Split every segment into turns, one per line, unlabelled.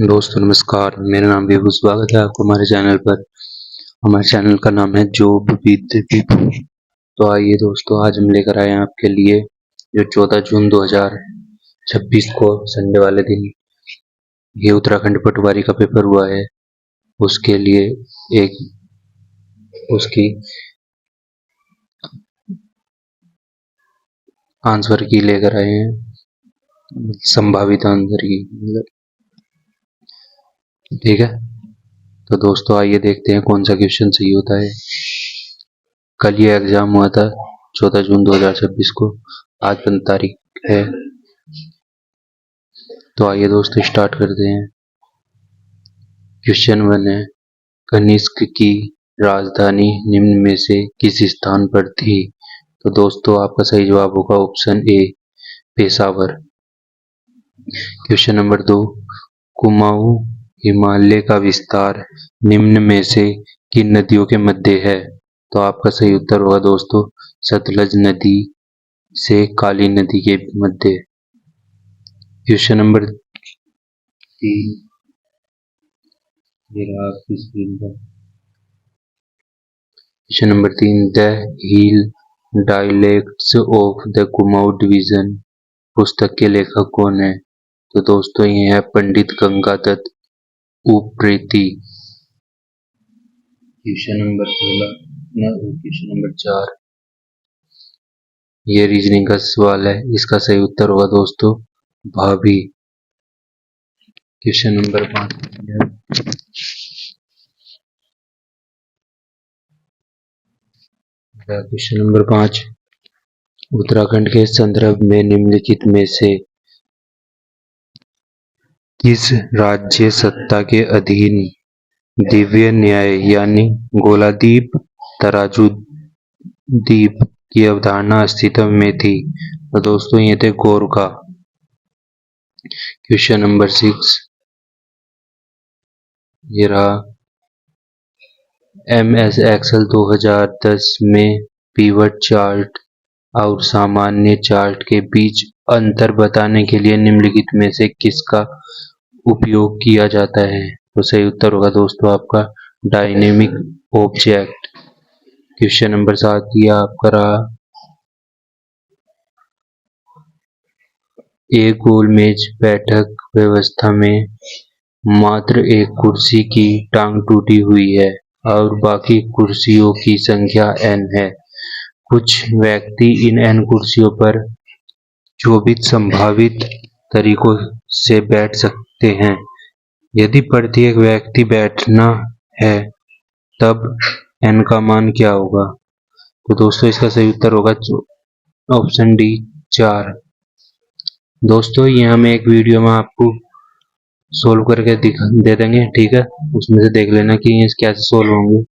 दोस्तों नमस्कार, मेरा नाम विभू। स्वागत है आपको हमारे चैनल पर। हमारे चैनल का नाम है जॉब विद विभू। तो आइए दोस्तों, आज हम लेकर आए हैं आपके लिए जो 14 जून 2026 को संडे वाले दिन ये उत्तराखंड पटवारी का पेपर हुआ है, उसके लिए एक उसकी आंसर की लेकर आए हैं, संभावित आंसर की, ठीक है। तो दोस्तों आइए देखते हैं कौन सा क्वेश्चन सही होता है। कल ये एग्जाम हुआ था 14 जून 2026 को, आज 15 तारीख है। तो आइए दोस्तों स्टार्ट करते हैं। क्वेश्चन 1 है, कनिष्क की राजधानी निम्न में से किस स्थान पर थी? तो दोस्तों आपका सही जवाब होगा option A, Peshawar. Question number 2, Kumaon Himalaya का विस्तार निम्न में से किन नदियों के मध्य है? तो आपका सही उत्तर होगा दोस्तों सतलज नदी से काली नदी के मध्य। क्वेश्चन नंबर 3, ये रहा आपकी स्क्रीन पर। Question number 3, the hill dialects of the Kumaon division पुस्तक के लेखक कौन है? तो दोस्तों ये है पंडित गंगादत्त उप्रेती। क्वेश्चन नंबर 4, ये रीजनिंग का सवाल है, इसका सही उत्तर होगा दोस्तों भाभी। क्वेश्चन नंबर 5, उत्तराखंड के संदर्भ में निम्नलिखित में से किस राज्य सत्ता के अधीन दिव्य न्याय यानी गोलादीप तराजू दीप की अवधारणा अस्तित्व में थी? तो दोस्तों ये थे गोरखा। क्वेश्चन नंबर 6, ये रहा MS एक्सेल 2010 में पिवट चार्ट और सामान्य चार्ट के बीच अंतर बताने के लिए निम्नलिखित में से किसका उपयोग किया जाता है? तो सही उत्तर होगा दोस्तों आपका डायनेमिक ऑब्जेक्ट। क्वेश्चन नंबर 7, ये आपका रहा, एक गोल मेज बैठक व्यवस्था में मात्र एक कुर्सी की टांग टूटी हुई है और बाकी कुर्सियों की संख्या n है। कुछ व्यक्ति इन n कुर्सियों पर 24 संभावित तरीकों से बैठ सकते हैं। यदि प्रत्येक व्यक्ति बैठना है तब n का मान क्या होगा? तो दोस्तों इसका सही उत्तर होगा ऑप्शन डी, 4। दोस्तों ये हम एक वीडियो में आपको सोल्व करके दे देंगे, ठीक है, उसमें से देख लेना कि ये कैसे सोल्व होंगे।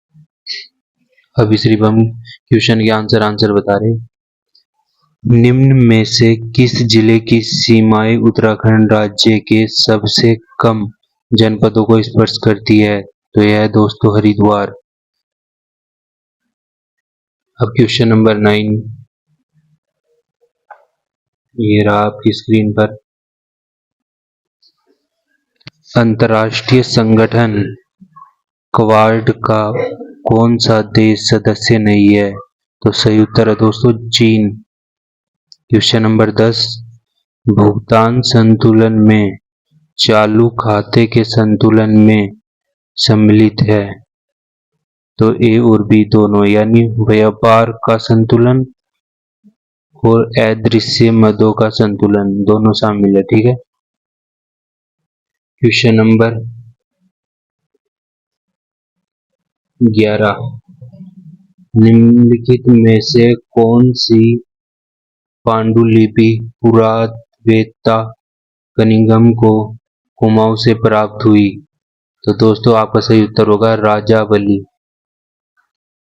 अभी सिर्फ हम क्वेश्चन के आंसर बता रहे हैं। निम्न में से किस जिले की सीमाएं उत्तराखंड राज्य के सबसे कम जनपदों को स्पर्श करती है? तो यह है दोस्तों हरिद्वार। अब क्वेश्चन नंबर 9, ये रहा आपकी स्क्रीन पर। अंतर्राष्ट्रीय संगठन क्वाड का कौन सा देश सदस्य नहीं है? तो सही उत्तर है दोस्तों चीन। क्वेश्चन नंबर 10, भुगतान संतुलन में चालू खाते के संतुलन में सम्मिलित है? तो ए और बी दोनों, यानी व्यापार का संतुलन और अदृश्य मदों का संतुलन दोनों शामिल है, ठीक है। क्वेश्चन नंबर 11, निम्नलिखित में से कौन सी पांडुलिपि पुरातत्ववेत्ता कनिंघम को कुमाऊं से प्राप्त हुई? तो दोस्तों आपका सही उत्तर होगा राजावली।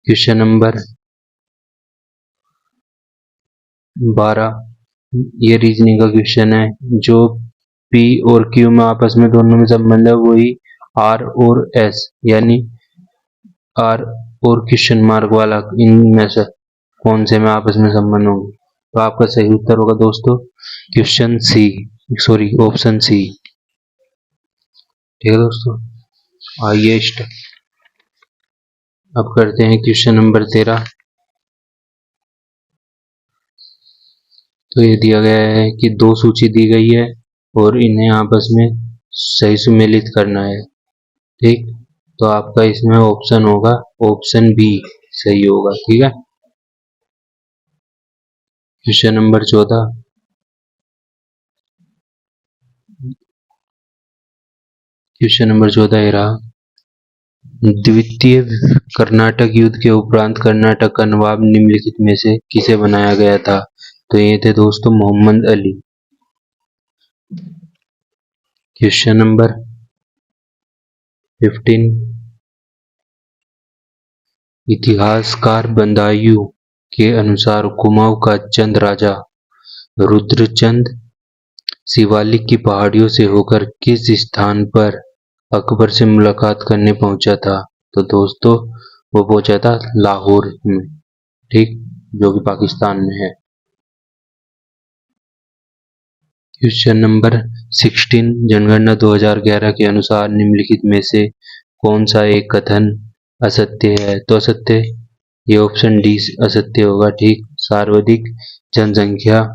क्वेश्चन नंबर 12, ये रीजनिंग का क्वेश्चन है। जो P और Q में आपस में दोनों में संबंध है वही R और S, यानी R और क्वेश्चन मार्क वाला, इनमें से कौन से में आपस में संबंध होंगे? तो आपका सही उत्तर होगा दोस्तों ऑप्शन सी। ठीक है दोस्तों, आइए अब करते हैं क्वेश्चन नंबर 13। तो ये दिया गया है कि दो सूची दी गई है और इन्हें आपस में सही सुमेलित करना है। ठीक, तो आपका इसमें ऑप्शन होगा ऑप्शन बी सही होगा। ठीक है, क्वेश्चन नंबर 14। क्वेश्चन नंबर 14 ये रहा। द्वितीय कर्नाटक युद्ध के उपरांत कर्नाटक का नवाब निम्नलिखित में से किसे बनाया गया था? तो ये थे दोस्तों मोहम्मद अली। Question number 15। इतिहासकार बंदायू के अनुसार कुमाऊं का चंद राजा रुद्रचंद शिवालिक की पहाड़ियों से होकर किस स्थान पर अकबर से मुलाकात करने पहुंचा था? तो दोस्तों वो पहुंचा था लाहौर में। ठीक, जो कि पाकिस्तान में है। Question number 16। जनगणना 2011 के अनुसार निम्नलिखित में से कौन सा एक कथन असत्य है? तो असत्य, ये ऑप्शन डी असत्य होगा। ठीक, सर्वाधिक जनसंख्या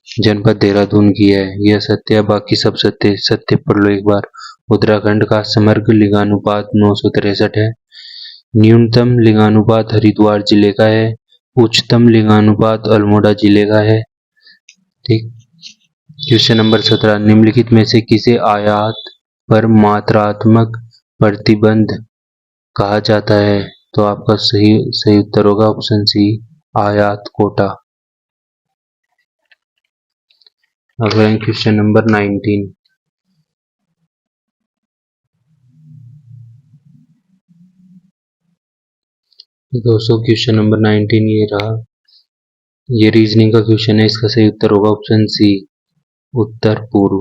जनपद देहरादून की है, यह सत्य है। बाकी सब सत्य। सत्य पढ़ लो एक बार। उत्तराखंड का समग्र लिंगानुपात 963 है। न्यूनतम लिंगानुपात हरिद्वार जिले का है। उच्चतम लिंगानुपात अल्मोड़ा जिले का है। ठीक, क्वेश्चन नंबर 17। निम्नलिखित में से किसे आयात पर मात्रात्मक प्रतिबंध कहा जाता है? तो आपका सही उत्तर होगा ऑप्शन सी, आयात कोटा। अगला क्वेश्चन नंबर 19। दोस्तों क्वेश्चन नंबर 19 ये रहा। ये रीजनिंग का क्वेश्चन है, इसका सही उत्तर होगा ऑप्शन सी, उत्तर पूर्व।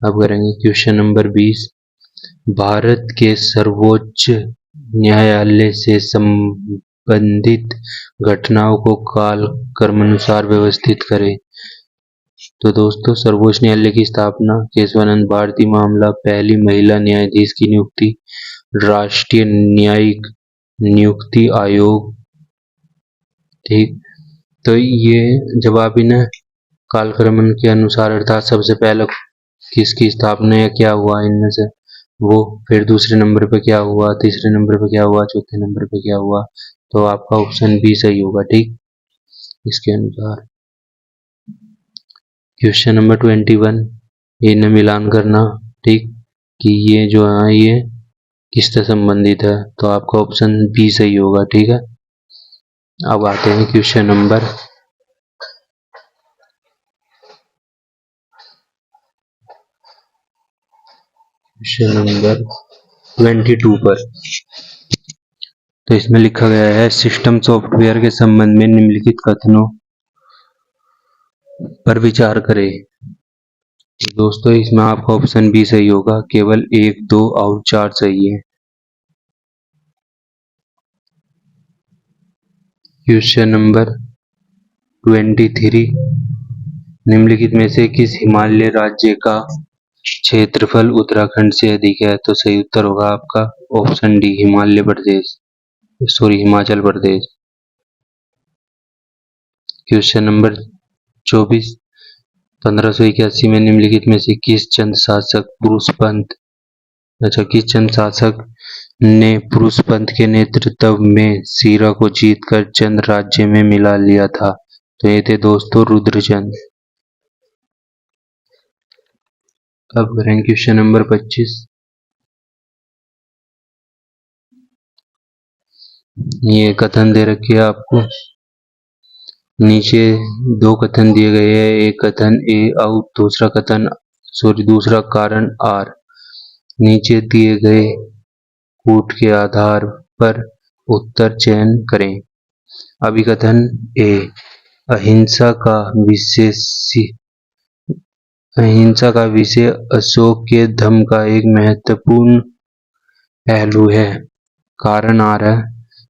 अब करेंगे क्वेश्चन नंबर 20। भारत के सर्वोच्च न्यायालय से संबंधित घटनाओं को काल क्रमानुसार व्यवस्थित करें। तो दोस्तों सर्वोच्च न्यायालय की स्थापना, केशवानंद भारती मामला, पहली महिला न्यायाधीश की नियुक्ति, राष्ट्रीय न्यायिक नियुक्ति आयोग। ठीक, तो ये जब आप इन्हें कालक्रम के अनुसार अर्थात सबसे पहले किसकी स्थापना या क्या हुआ इनमें से वो, फिर दूसरे नंबर पे क्या हुआ, तीसरे नंबर पे क्या हुआ, चौथे नंबर पे क्या हुआ, तो आपका ऑप्शन बी सही होगा। ठीक, इसके अनुसार। Question number 21। इन्हें मिलान करना। ठीक, कि ये जो है ये किससे संबंधित है? तो आपका ऑप्शन बी सही होगा। ठीक है, अब आते हैं क्वेश्चन नंबर 22 पर। तो इसमें लिखा गया है सिस्टम सॉफ्टवेयर के संबंध में निम्नलिखित कथनों पर विचार करें। तो दोस्तों इसमें आपका ऑप्शन बी सही होगा, केवल 1, 2 और 4 सही है। Question number 23। निम्नलिखित में से किस हिमालय राज्य का क्षेत्रफल उत्तराखंड से अधिक है? तो सही उत्तर होगा आपका option D, Himachal Pradesh. Question number 24। 1581 में निम्नलिखित में से किस चंद शासक ने पुरुष पंथ के नेतृत्व में सीरा को जीतकर चंद राज्य में मिला लिया था? तो ये थे दोस्तों रुद्रचंद। अब करेंगे क्वेश्चन नंबर 25। ये कथन दे रखी है आपको, नीचे दो कथन दिए गए हैं, एक कथन ए और दूसरा कारण आर। नीचे दिए गए कूट के आधार पर उत्तर चयन करें। अभिकथन ए, अहिंसा का विषय अशोक के धम्म का एक महत्वपूर्ण पहलू है। कारण आ रहा है,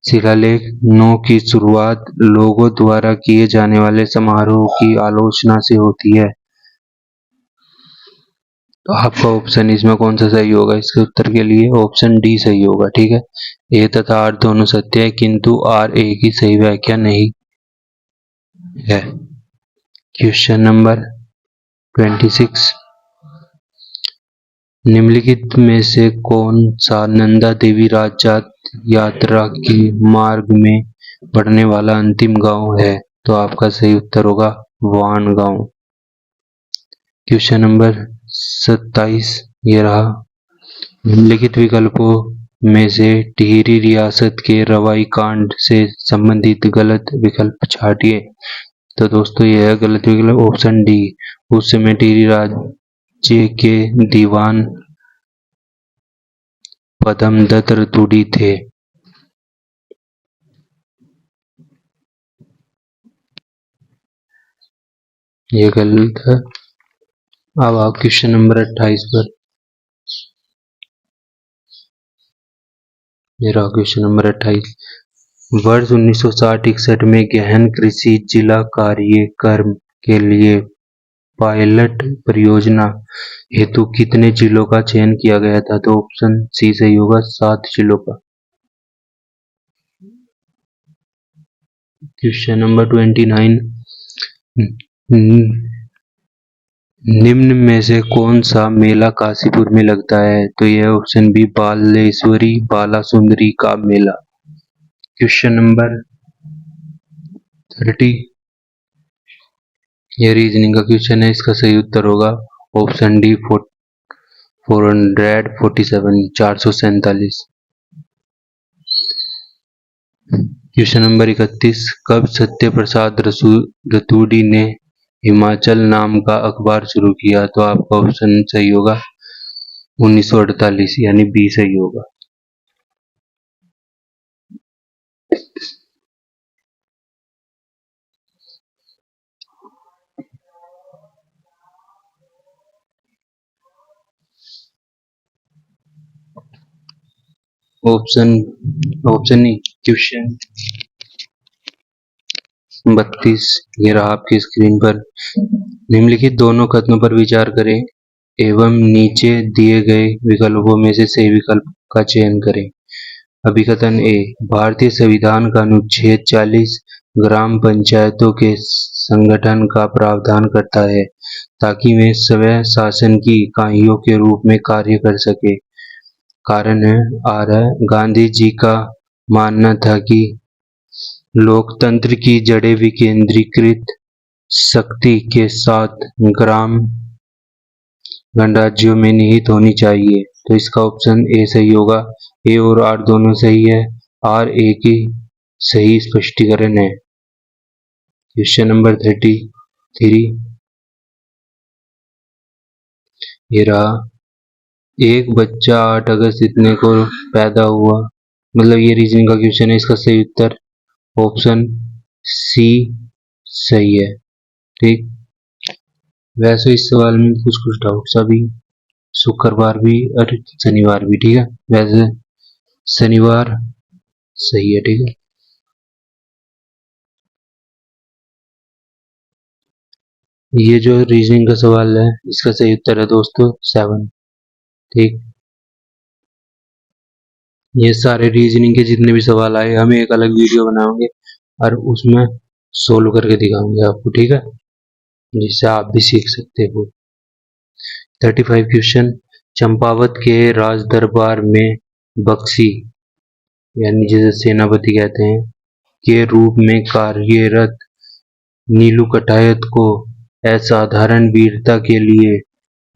शिलालेख 9 की शुरुआत लोगों द्वारा किए जाने वाले समारोह की आलोचना से होती है। तो आपका ऑप्शन इसमें कौन सा सही होगा? इसके उत्तर के लिए ऑप्शन डी सही होगा। ठीक है, ए तथा आर दोनों सत्य है, किंतु आर ए की सही व्याख्या नहीं है। क्वेश्चन नंबर 26, निम्नलिखित में से कौन सा नंदा देवी राजजात यात्रा के मार्ग में पड़ने वाला अंतिम गांव है? तो आपका सही उत्तर होगा वान गांव। क्वेश्चन नंबर 27 ये रहा, निम्नलिखित विकल्पों में से टिहरी रियासत के रवाई कांड से संबंधित गलत विकल्प छांटिए। तो दोस्तों यह है गलत विकल्प ऑप्शन डी। उस समय टिहरी राज्य के दीवान पद्मदत्त रतूड़ी थे। ये गलत है। अब आप क्वेश्चन नंबर 28 पर, मेरा क्वेश्चन नंबर 28, वर्ष 1960-61 में गहन कृषि जिला कार्यक्रम के लिए पायलट परियोजना हेतु कितने जिलों का चयन किया गया था? तो ऑप्शन सी सही होगा, 7 जिलों का। क्वेश्चन नंबर 29, निम्न में से कौन सा मेला काशीपुर में लगता है? तो यह ऑप्शन बी बालेश्वरी बाला सुंदरी का मेला। क्वेश्चन नंबर 30, यह रीजनिंग का क्वेश्चन है, इसका सही उत्तर होगा ऑप्शन डी 447 447। क्वेश्चन नंबर 31, कब सत्य प्रसाद रतूड़ी ने हिमाचल नाम का अखबार शुरू किया? तो आपका ऑप्शन सही होगा 1948, यानी बी सही होगा। ऑप्शन नहीं, क्वेश्चन 32 ये रहा आपकी स्क्रीन पर, निम्नलिखित दोनों कथनों पर विचार करें एवं नीचे दिए गए विकल्पों में से सही विकल्प का चयन करें। अभिकथन ए, भारतीय संविधान का अनुच्छेद 40 ग्राम पंचायतों के संगठन का प्रावधान करता है ताकि वे स्वयं शासन की इकाइयों के रूप में कार्य कर सके। कारण है आ रहा है, गांधी जी का मानना था कि लोकतंत्र की जड़ें विकेंद्रीकृत शक्ति के साथ ग्राम गणराज्यों में निहित होनी चाहिए। तो इसका ऑप्शन ए सही होगा। ए और आर दोनों सही है, आर ए की सही स्पष्टीकरण है। क्वेश्चन नंबर 33 ये रहा, एक बच्चा 8 अगस्त इतने को पैदा हुआ, मतलब ये रीजनिंग का क्वेश्चन है, इसका सही उत्तर ऑप्शन सी सही है। ठीक, वैसे इस सवाल में कुछ कुछ डाउट्स अभी, शुक्रवार भी और शनिवार भी। ठीक है, वैसे शनिवार सही है। ठीक है, ये जो रीजनिंग का सवाल है इसका सही उत्तर है दोस्तों 7। ठीक, ये सारे रीजनिंग के जितने भी सवाल आए हम एक अलग वीडियो बनाएंगे और उसमें सोल्व करके दिखाऊंगे आपको। ठीक है, जिससे आप भी सीख सकते हो। 35 क्वेश्चन, चंपावत के राज दरबार में बख्शी यानी जिसे सेनापति कहते हैं के रूप में कार्यरत नीलू कटायत को असाधारण वीरता के लिए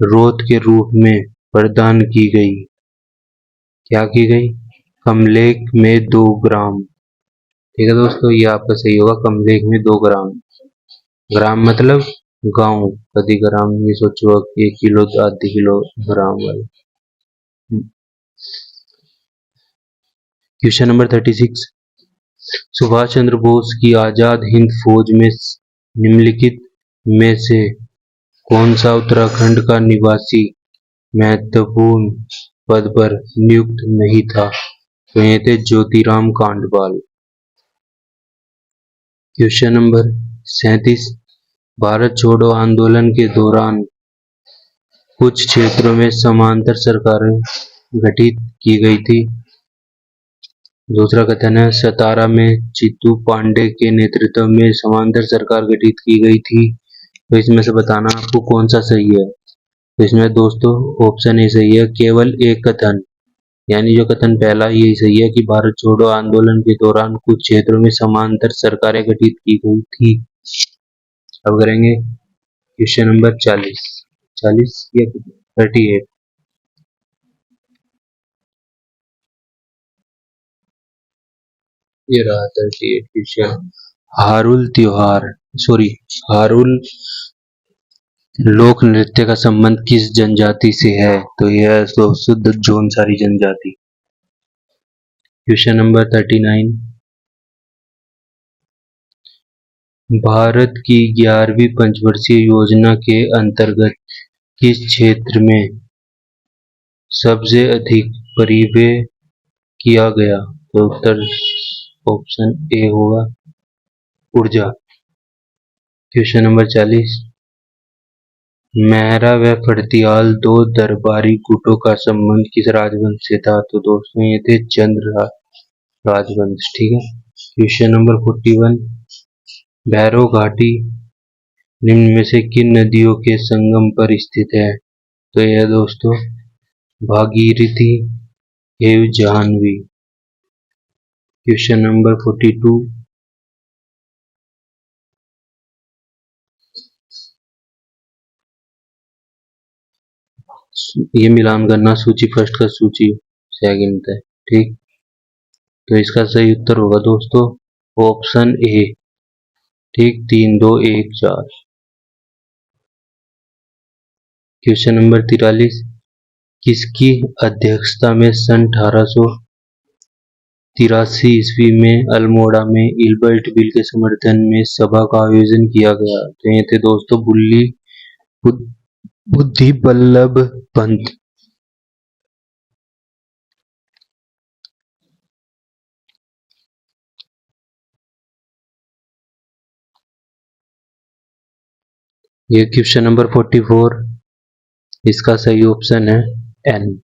रोत के रूप में प्रदान की गई। क्या की गई? कमलेख में 2 ग्राम। ठीक है दोस्तों, ये आपका सही होगा, कमलेख में 2 ग्राम। ग्राम मतलब गांव, कभी ग्राम ये सोचो 1 किलो आधे किलो ग्राम वाले। क्वेश्चन नंबर 36, सुभाष चंद्र बोस की आजाद हिंद फौज में निम्नलिखित में से कौन सा उत्तराखंड का निवासी महत्वपूर्ण पद पर नियुक्त नहीं था? तो ये थे ज्योतिराम कांडपाल। क्वेश्चन नंबर 37, भारत छोड़ो आंदोलन के दौरान कुछ क्षेत्रों में समांतर सरकारें गठित की गई थी। दूसरा कथन है सतारा में चित्तू पांडे के नेतृत्व में समांतर सरकार गठित की गई थी। तो इसमें से बताना आपको कौन सा सही है। तो इसमें दोस्तों ऑप्शन ए सही है, केवल एक कथन, यानी जो कथन पहला यही सही है कि भारत छोड़ो आंदोलन के दौरान कुछ क्षेत्रों में समांतर सरकारें गठित की गई थी। अब करेंगे क्वेश्चन नंबर 40 या 38। ये रहा 38 क्वेश्चन। हारुल लोक नृत्य का संबंध किस जनजाति से है। तो यह है दोस्तों जौनसारी जनजाति। Question number 39। भारत की 11वीं पंचवर्षीय योजना के अंतर्गत किस क्षेत्र में सबसे अधिक परिव्यय किया गया। तो उत्तर ऑप्शन ए होगा ऊर्जा। Question number 40। मेहरा व फड़तियाल दो दरबारी गुटों का संबंध किस राजवंश से था। तो दोस्तों ये थे चंद्र राजवंश। ठीक है। Question number 41। भैरव घाटी निम्न में से किन नदियों के संगम पर स्थित है। तो यह दोस्तों भागीरथी एवं जाह्नवी। Question number 42। ये मिलान करना सूची फर्स्ट का सूची सेकंड है। ठीक। तो इसका सही उत्तर होगा दोस्तों ऑप्शन ए। ठीक 3 2 1 4। Question number 43। किसकी अध्यक्षता में सन 1883 ईस्वी में अल्मोड़ा में इल्बर्ट बिल के समर्थन में सभा का आयोजन किया गया। तो ये थे दोस्तों बुद्धि बल्लभ पंत। ये क्वेश्चन नंबर 44। इसका सही ऑप्शन है एन,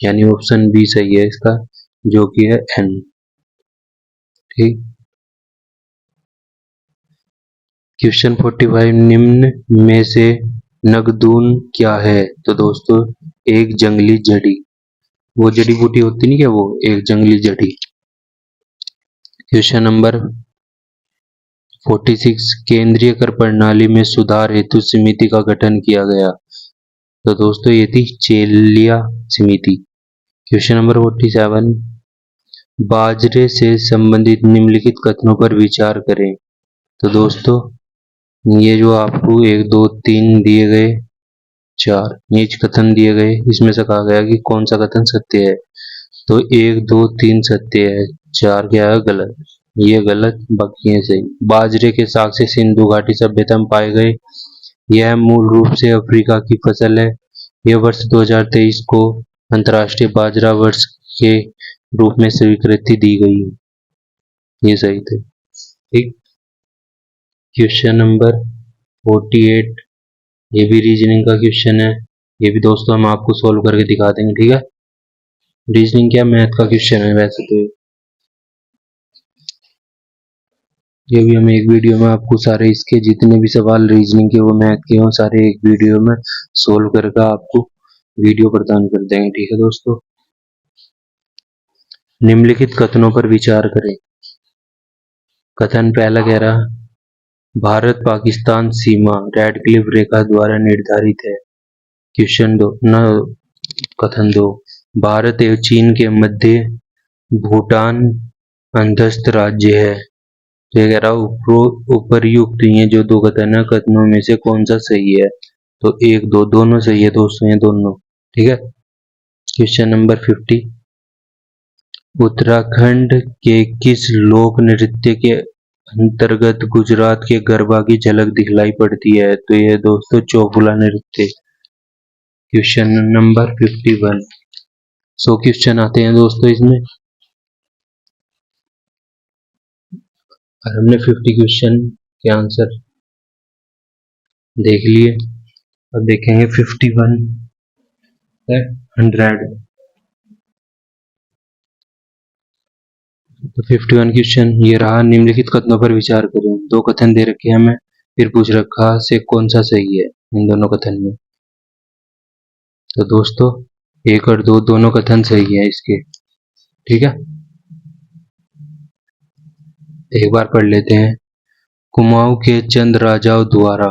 यानी ऑप्शन बी सही है इसका, जो कि है एन। ठीक। क्वेश्चन 45। निम्न में से नगदून क्या है। तो दोस्तों एक जंगली जड़ी, वो जड़ी बूटी होती नहीं क्या, वो एक जंगली जड़ी। Question number 46। केंद्रीय कर प्रणाली में सुधार हेतु समिति का गठन किया गया। तो दोस्तों ये थी चेलिया समिति। Question number 47। बाजरे से संबंधित निम्नलिखित कथनों पर विचार करें। तो दोस्तों ये जो आपको 1 2 3 दिए गए, 4 नीच कथन दिए गए, इसमें से कहा गया कि कौन सा कथन सत्य है। तो 1 2 3 सत्य है, 4 क्या है गलत। ये गलत, बाकी है सही। बाजरे के साग से सिंधु घाटी सभ्यता में पाए गए। यह मूल रूप से अफ्रीका की फसल है। यह वर्ष 2023 को अंतर्राष्ट्रीय बाजरा वर्ष के रूप में स्वीकृति दी गई। ये सही थे। ठीक। Question number 48। ये भी रीजनिंग का क्वेश्चन है। ये भी दोस्तों हम आपको सोल्व करके दिखा देंगे। ठीक है। रीजनिंग क्या, मैथ का क्वेश्चन है वैसे तो। ये भी हम एक वीडियो में आपको सारे इसके जितने भी सवाल रीजनिंग के वो मैथ के वो सारे एक वीडियो में सोल्व करके आपको वीडियो प्रदान कर देंगे। ठीक है दोस्तों। निम्नलिखित कथनों पर विचार करें। कथन पहला कह रहा भारत पाकिस्तान सीमा रेड क्लिफ रेखा द्वारा निर्धारित है। क्वेश्चन 2 न कथन 2। भारत एवं चीन के मध्य भूटान अंधस्थ राज्य है। तो ये कह रहा उपर्युक्त ये जो 2 कथन है, कथनों में से कौन सा सही है। तो 1 2 दोनों सही है दोस्तों, ये दोनों। ठीक है। Question number 50। उत्तराखंड के किस लोक नृत्य के अंतर्गत गुजरात के गरबा की झलक दिखलाई पड़ती है। तो ये दोस्तों चौफुला नृत्य। Question number 51। 100 क्वेश्चन आते हैं दोस्तों इसमें, और हमने 50 क्वेश्चन के आंसर देख लिए। अब देखेंगे 51। 100। तो 51 क्वेश्चन ये रहा, निम्नलिखित कथनों पर विचार करें। दो कथन दे रखे हैं हमें, फिर पूछ रखा से कौन सा सही है इन दोनों कथन में। तो दोस्तों 1 और 2 दोनों कथन सही है इसके, ठीक है। एक बार पढ़ लेते हैं। कुमाऊं के चंद राजाओं द्वारा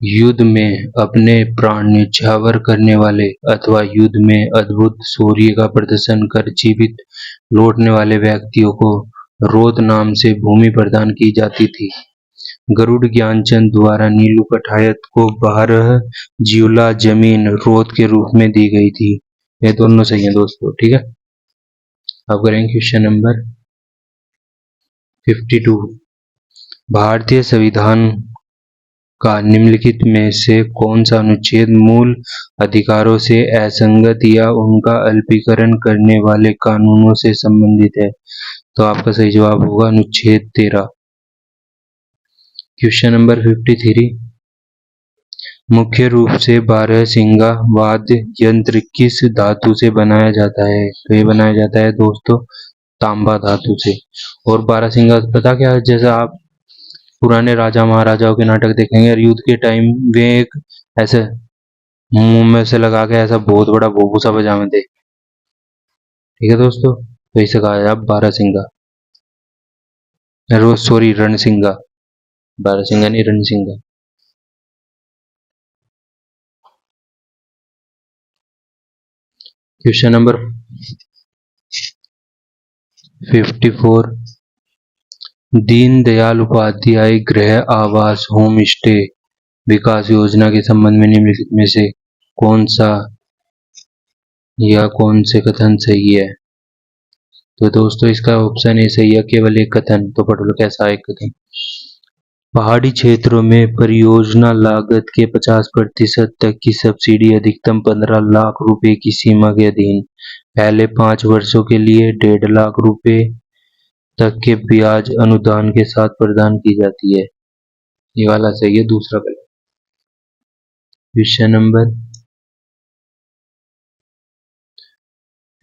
युद्ध में अपने प्राण न्यौछावर करने वाले अथवा युद्ध में अद्भुत शौर्य का प्रदर्शन कर जीवित लौटने वाले व्यक्तियों को रोद नाम से भूमि प्रदान की जाती थी। गरुड़ ज्ञानचंद द्वारा नीलू कठायत को 12 जिउला जमीन रोद के रूप में दी गई थी। ये दोनों सही है दोस्तों, ठीक है। अब करेंगे क्वेश्चन नंबर 52। भारतीय संविधान का निम्नलिखित में से कौन सा अनुच्छेद मूल अधिकारों से असंगत या उनका अल्पीकरण करने वाले कानूनों से संबंधित है? तो आपका सही जवाब होगा अनुच्छेद 13। Question number 53। मुख्य रूप से 12 वाद्य यंत्र किस धातु से बनाया जाता है? तो ये बनाया जाता है दोस्तों तांबा धातु से। और 12 पता क्या है, जैसा आप पुराने राजा महाराजाओं के नाटक देखेंगे और युद्ध के टाइम वे एक ऐसे मुंह में से लगा के ऐसा बहुत बड़ा भोपू सा बजावे थे, ठीक है दोस्तों। तो इसे कहा जाए 12 रोज सॉरी रणसिंगा, 12 नहीं रणसिंगा। Question number 54। दीनदयाल उपाध्याय गृह आवास होम स्टे विकास योजना के संबंध में निम्नलिखित में से कौन सा या कौन से कथन सही है? तो दोस्तों इसका ऑप्शन ए सही है, केवल एक कथन। तो पढ़ लो कैसा एक कथन। पहाड़ी क्षेत्रों में परियोजना लागत के 50% तक की सब्सिडी अधिकतम 15 लाख रुपए की सीमा के अधीन पहले 5 वर्षों के लिए 1.5 लाख रुपए तक के ब्याज अनुदान के साथ प्रदान की जाती है। ये वाला सही है, दूसरा गलत। Question number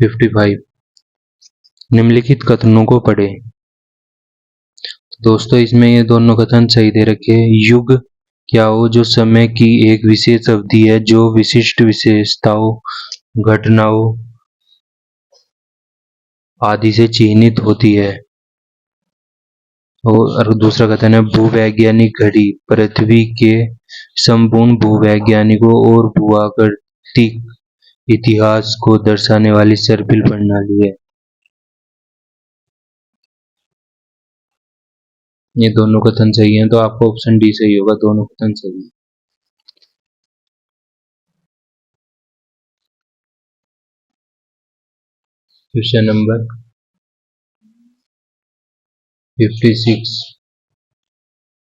55। निम्नलिखित कथनों को पढ़ें। दोस्तों इसमें ये दोनों कथन सही दे रखे हैं। युग क्या हो जो समय की एक विशेष अवधि है जो विशिष्ट विशेषताओं, घटनाओं आदि से चिन्हित होती है। और दूसरा कथन है भूवैज्ञानिक घड़ी पृथ्वी के संपूर्ण भूवैज्ञानिकों और भूआकृतिक इतिहास को दर्शाने वाली सर्पिल प्रणाली है। ये दोनों कथन सही हैं, तो आपका ऑप्शन डी सही होगा, दोनों कथन सही है। क्वेश्चन नंबर 56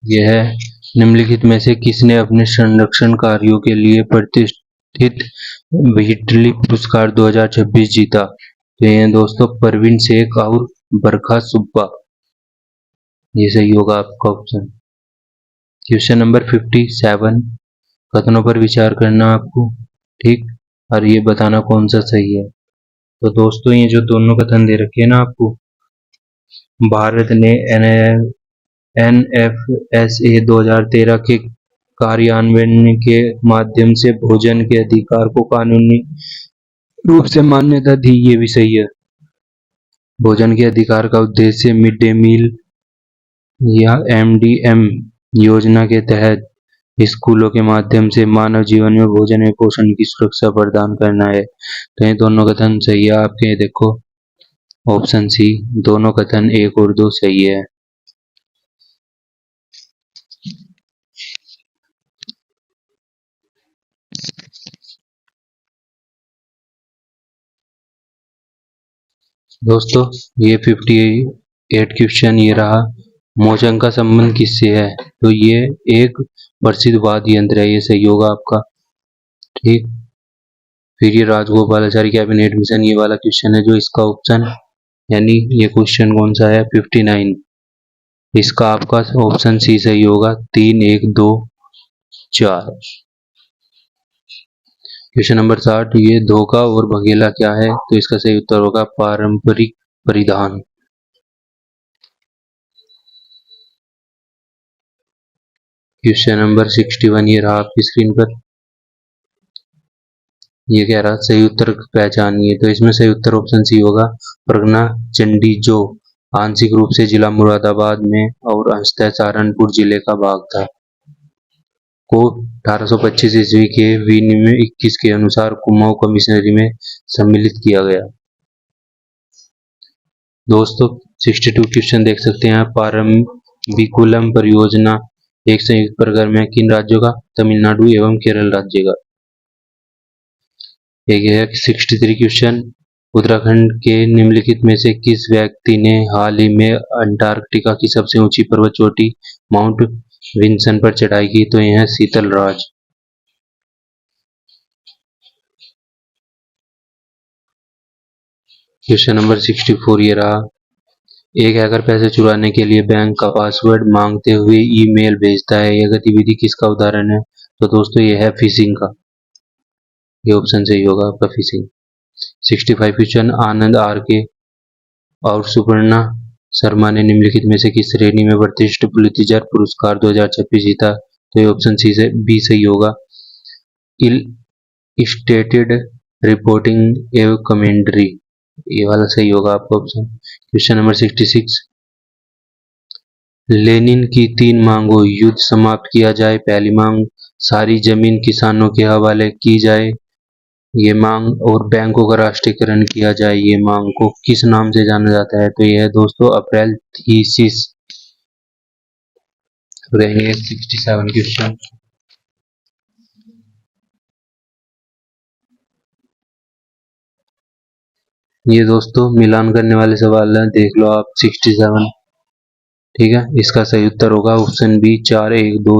यह है, निम्नलिखित में से किसने अपने संरक्षण कार्यों के लिए प्रतिष्ठित व्हिटली पुरस्कार 2026 जीता? तो ये दोस्तों परवीन शेख और बरखा सुब्बा। ये सही होगा आपका ऑप्शन। Question number 57। कथनों पर विचार करना आपको, ठीक, और ये बताना कौन सा सही है। तो दोस्तों ये जो दोनों कथन दे रखे हैं ना आपको, भारत ने NFSA 2013 के कार्यान्वयन के माध्यम से भोजन के अधिकार को कानूनी रूप से मान्यता दी। ये भी सही है। भोजन के अधिकार का उद्देश्य मिड डे मील या MDM योजना के तहत स्कूलों के माध्यम से मानव जीवन में भोजन एवं पोषण की सुरक्षा प्रदान करना है। तो ये दोनों कथन सही है आपके, देखो ऑप्शन सी, दोनों कथन 1 और 2 सही है। दोस्तों ये 58 क्वेश्चन ये रहा, मोचन का संबंध किससे है? तो ये एक प्रसिद्ध वाद्य यंत्र है, ये सही होगा आपका, ठीक। फिर ये राजगोपालाचारी कैबिनेट मिशन, ये वाला क्वेश्चन है जो इसका ऑप्शन, यानी ये क्वेश्चन कौन सा है 59, इसका आपका ऑप्शन सी सही होगा, 3 1 2 4। क्वेश्चन नंबर 60, ये धोखा और भगेला क्या है? तो इसका सही उत्तर होगा पारंपरिक परिधान। क्वेश्चन नंबर 61 ये रहा आपकी स्क्रीन पर। ये कह रहा सही उत्तर पहचानिए, तो इसमें सही उत्तर ऑप्शन सी होगा परगना चंडी, जो आंशिक रूप से जिला मुरादाबाद में और अंशतः सहारनपुर जिले का भाग था, को 1825 ईस्वी के विनियम 21 के अनुसार कुमाऊं कमिश्नरी में सम्मिलित किया गया। दोस्तों 62 क्वेश्चन देख सकते हैं। पारम्बिकुलम परियोजना एक संयुक्त प्रकार में किन राज्यों का? तमिलनाडु एवं केरल राज्य का। एक है 63 क्वेश्चन, उत्तराखंड के निम्नलिखित में से किस व्यक्ति ने हाल ही में अंटार्कटिका की सबसे ऊंची पर्वत चोटी माउंट विंसन पर चढ़ाई की? तो यह है शीतल राज। क्वेश्चन नंबर 64 ये रहा, एक हैकर पैसे चुराने के लिए बैंक का पासवर्ड मांगते हुए ईमेल भेजता है, यह गतिविधि किसका उदाहरण है? तो दोस्तों ये है फिशिंग का, ये ऑप्शन सही होगा आपका फिशिंग। 65 क्वेश्चन, आनंद आर के और सुपर्णा शर्मा ने निम्नलिखित में से किस श्रेणी में प्रतिष्ठित पुलित्जर पुरस्कार 2026 जीता? तो ये ऑप्शन सी से बी सही होगा, इलस्ट्रेटेड रिपोर्टिंग एवं कमेंट्री, ये वाला सही होगा आपका ऑप्शन। क्वेश्चन नंबर 66, लेनिन की 3 मांगों, युद्ध समाप्त किया जाए पहली मांग, सारी जमीन किसानों के हवाले की जाए ये मांग, और बैंकों का राष्ट्रीयकरण किया जाए ये मांग को किस नाम से जाना जाता है? तो यह है दोस्तों अप्रैल थीसिस। 67 क्वेश्चन, ये दोस्तों मिलान करने वाले सवाल हैं, देख लो आप 67, ठीक है। इसका सही उत्तर होगा ऑप्शन बी 4 1 2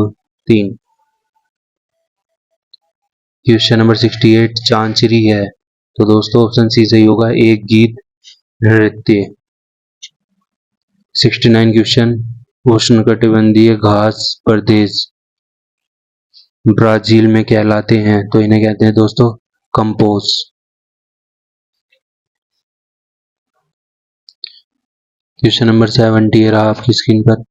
3। क्वेश्चन नंबर 68, चांचरी है, तो दोस्तों ऑप्शन सी सही होगा, एक गीत नृत्य। 69 क्वेश्चन, उष्णकटिबंधीय घास प्रदेश ब्राजील में कहलाते हैं? तो इन्हें कहते हैं दोस्तों कंपोज। क्वेश्चन नंबर 70 रहा आपकी स्क्रीन पर,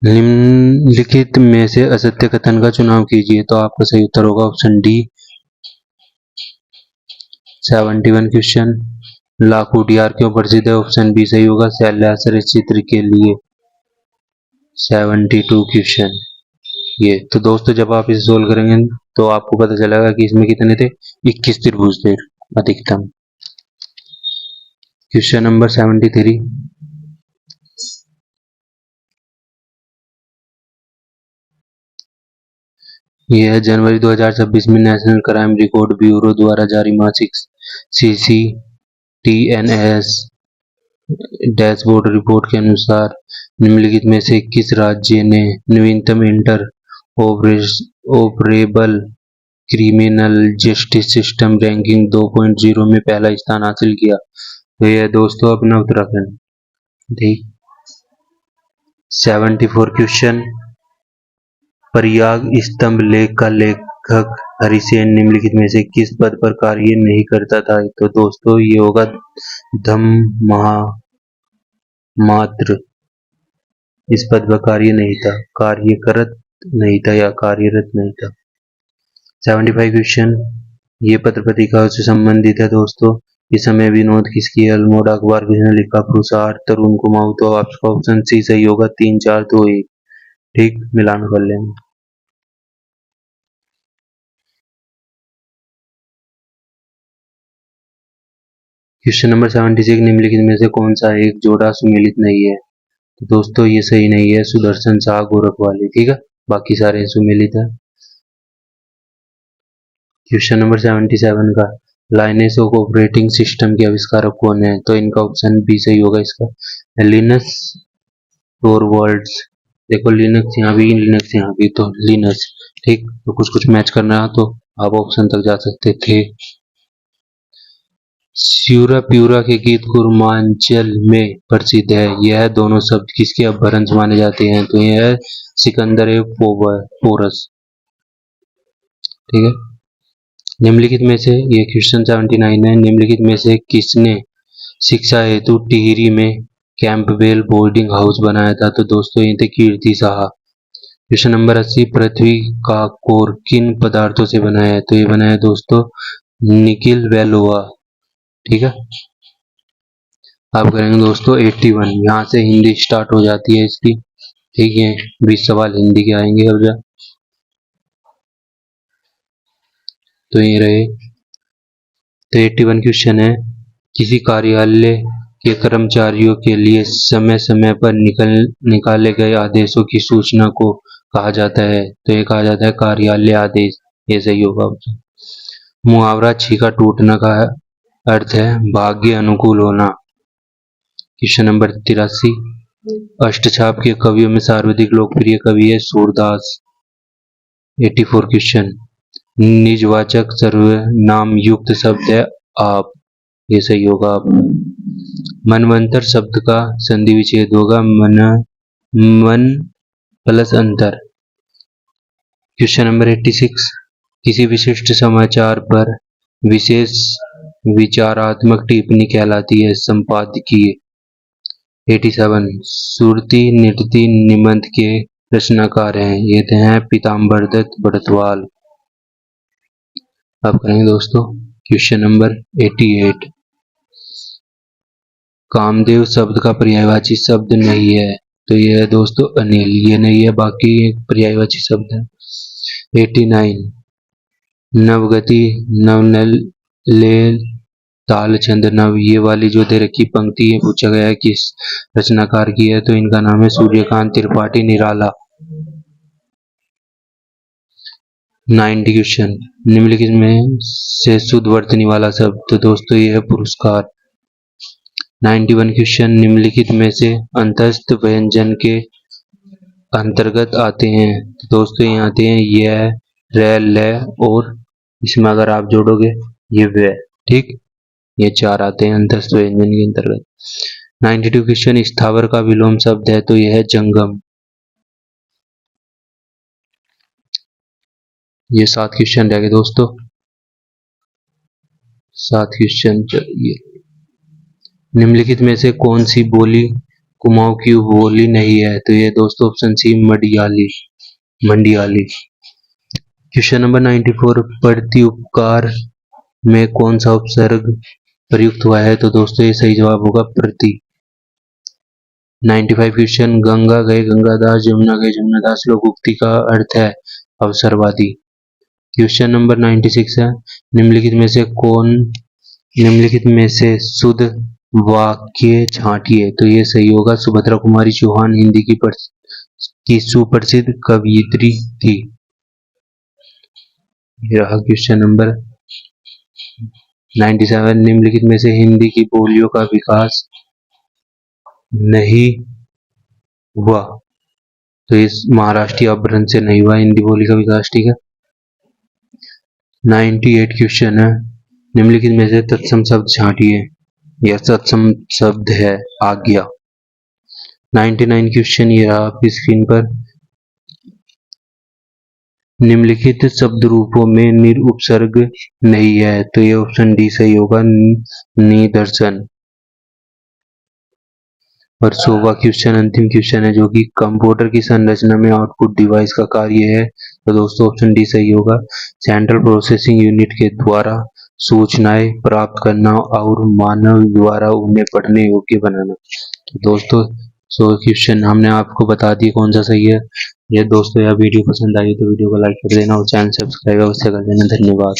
निम्नलिखित में से असत्य कथन का चुनाव कीजिए, तो आपका सही उत्तर होगा ऑप्शन डी। 71 क्वेश्चन, लाखों डियार क्यों प्रसिद्ध है? ऑप्शन बी सही होगा, शैलाश्चर्य चित्र के लिए। 72 क्वेश्चन ये, तो दोस्तों जब आप इसे सोल्व करेंगे तो आपको पता चलेगा कि इसमें कितने थे, 21 त्रिभुज थे अधिकतम। क्वेश्चन नंबर 73, यह जनवरी 2026 में नेशनल क्राइम रिकॉर्ड ब्यूरो द्वारा जारी मासिक CCTNS डैशबोर्ड रिपोर्ट के अनुसार निम्नलिखित में से किस राज्य ने नवीनतम inter operable criminal justice system ranking 2.0 में पहला स्थान हासिल किया? तो यह दोस्तों अपना उत्तराखंड। ठीक। 74 क्वेश्चन, प्रयाग स्तंभ लेख का लेखक हरिसेन निम्नलिखित में से किस पद पर कार्य नहीं करता था? तो दोस्तों ये होगा धम्म मात्र, इस पद पर कार्य नहीं था, कार्यरत नहीं था या कार्यरत नहीं था। 75 क्वेश्चन, ये पत्र पत्रिकाओं से संबंधित है दोस्तों, इस समय विनोद किसकी है? अल्मोड़ा अखबार किसने लिखा? प्रुसार तरुण कुमाऊं। तो आपका ऑप्शन सी सही होगा, 3 4 2 1। ठीक, मिलान कर लेंगे। क्वेश्चन नंबर 76, निम्नलिखित में से कौन सा एक जोड़ा सुमेलित नहीं है? तो दोस्तों ये सही नहीं है, सुदर्शन शाह गोरख वाली, ठीक है, बाकी सारे सुमेलित है। क्वेश्चन नंबर 77 का, लाइनेस ऑफ ऑपरेटिंग सिस्टम के आविष्कारक कौन है? तो इनका ऑप्शन बी सही होगा इसका, लिनस टोरवाल्ड्स। देखो लिनक्स यहाँ भी, लिनक्स यहाँ भी, तो लिनस। ठीक, तो कुछ कुछ मैच करना है तो आप ऑप्शन तक जा सकते थे। स्यूरा प्यूरा के गीत कुर्मांचल में प्रसिद्ध है, यह दोनों शब्द किसके अपभ्रंश माने जाते हैं? तो यह सिकंदर पोरस। ठीक है। निम्नलिखित में से, ये क्वेश्चन 79 है, निम्नलिखित में से किसने शिक्षा हेतु टिहरी में कैंपबेल बोर्डिंग हाउस बनाया था? तो दोस्तों ये थे कीर्ति साहा। क्वेश्चन नंबर 80, पृथ्वी का कोर किन पदार्थों से बना है? तो ये बना है दोस्तों निकिल व लोहा। ठीक है। अब करेंगे दोस्तों 81, यहाँ से हिंदी स्टार्ट हो जाती है इसकी। ठीक है, 20 सवाल हिंदी के आएंगे अब जा। तो ये रहे। तो 81 क्वेश्चन है, किसी कार्यालय के कर्मचारियों के लिए समय समय पर निकाले गए आदेशों की सूचना को कहा जाता है? तो ये कहा जाता है कार्यालय आदेश। ये सही होगा। मुहावरा छीका टूटना का अर्थ है भाग्य अनुकूल होना। क्वेश्चन नंबर 83, अष्टछाप के कवियों में सर्वाधिक लोकप्रिय कवि है सूरदास। 84 क्वेश्चन, निजवाचक सर्वनाम युक्त शब्द है आप। ये सही होगा आप। मनवंतर शब्द का संधि विच्छेद होगा मन प्लस अंतर। क्वेश्चन नंबर 86, किसी विशिष्ट समाचार पर विशेष विचारात्मक टिप्पणी कहलाती है संपादकीय। 87, सुरती नृत्य निबंध के रचनाकार हैं? ये हैं पीताम्बर दत्त बड़तवाल। अब करेंगे दोस्तों क्वेश्चन नंबर 88, कामदेव शब्द का पर्यायवाची शब्द नहीं है? तो ये है दोस्तों अनिल। ये नहीं है, बाकी पर्यायवाची शब्द है। 89, नवगति नवनले तालचंद नव, ये वाली जो दे रखी पंक्ति है पूछा गया है किस रचनाकार की है? तो इनका नाम है सूर्यकांत त्रिपाठी निराला। 90 क्वेश्चन, निम्नलिखित में से शुद्ध वर्तनी वाला शब्द? तो दोस्तों ये है पुरस्कार। 91 क्वेश्चन, निम्नलिखित में से अंतस्थ व्यंजन के अंतर्गत आते हैं? तो दोस्तों ये आते हैं यह, रे, ले और इसमें अगर आप जोड़ोगे ये वे। ठीक, ये चार आते हैं अंतस्थ व्यंजन के अंतर्गत। 92 क्वेश्चन, स्थावर का विलोम शब्द है? तो यह है जंगम। ये 7 क्वेश्चन रह गए दोस्तों। 7 क्वेश्चन चाहिए। निम्नलिखित में से कौन सी बोली कुमाऊं की बोली नहीं है? तो ये दोस्तों ऑप्शन सी मंडियाली। क्वेश्चन नंबर 94, प्रत्युपकार में कौन सा उपसर्ग प्रयुक्त हुआ है? तो दोस्तों ये सही जवाब होगा प्रति। 95 क्वेश्चन, गंगा गए गंगादास जमुना गए जमुनादास लोकोक्ति का अर्थ है अवसरवादी। क्वेश्चन नंबर 96 है, निम्नलिखित में से शुद्ध वाक्य छांटिए? तो ये सही होगा सुभद्रा कुमारी चौहान हिंदी की सुप्रसिद्ध कवयित्री थी। ये रहा क्वेश्चन नंबर 97, निम्नलिखित में से हिंदी की बोलियों का विकास नहीं हुआ? तो इस महाराष्ट्रीय अपभ्रंश से नहीं हुआ हिंदी बोली का विकास। ठीक है। 98 क्वेश्चन है, निम्नलिखित में से तत्सम शब्द छांटिए? यह तत्सम शब्द है आज्ञा। 99 क्वेश्चन ये रहा आपकी स्क्रीन पर, निम्नलिखित शब्द रूपों में निरुपसर्ग नहीं है? तो ये ऑप्शन डी सही होगा निदर्शन। और 100वां क्वेश्चन अंतिम क्वेश्चन है जो कि कंप्यूटर की संरचना में आउटपुट डिवाइस का कार्य है? तो दोस्तों ऑप्शन डी सही होगा सेंट्रल प्रोसेसिंग यूनिट के द्वारा सूचनाएं प्राप्त करना और मानव द्वारा उन्हें पढ़ने योग्य बनाना। तो दोस्तों 100 क्वेश्चन हमने आपको बता दिए कौन सा सही है। ये दोस्तों यह वीडियो पसंद आई तो वीडियो को लाइक कर देना और चैनल सब्सक्राइब अवश्य कर देना। धन्यवाद।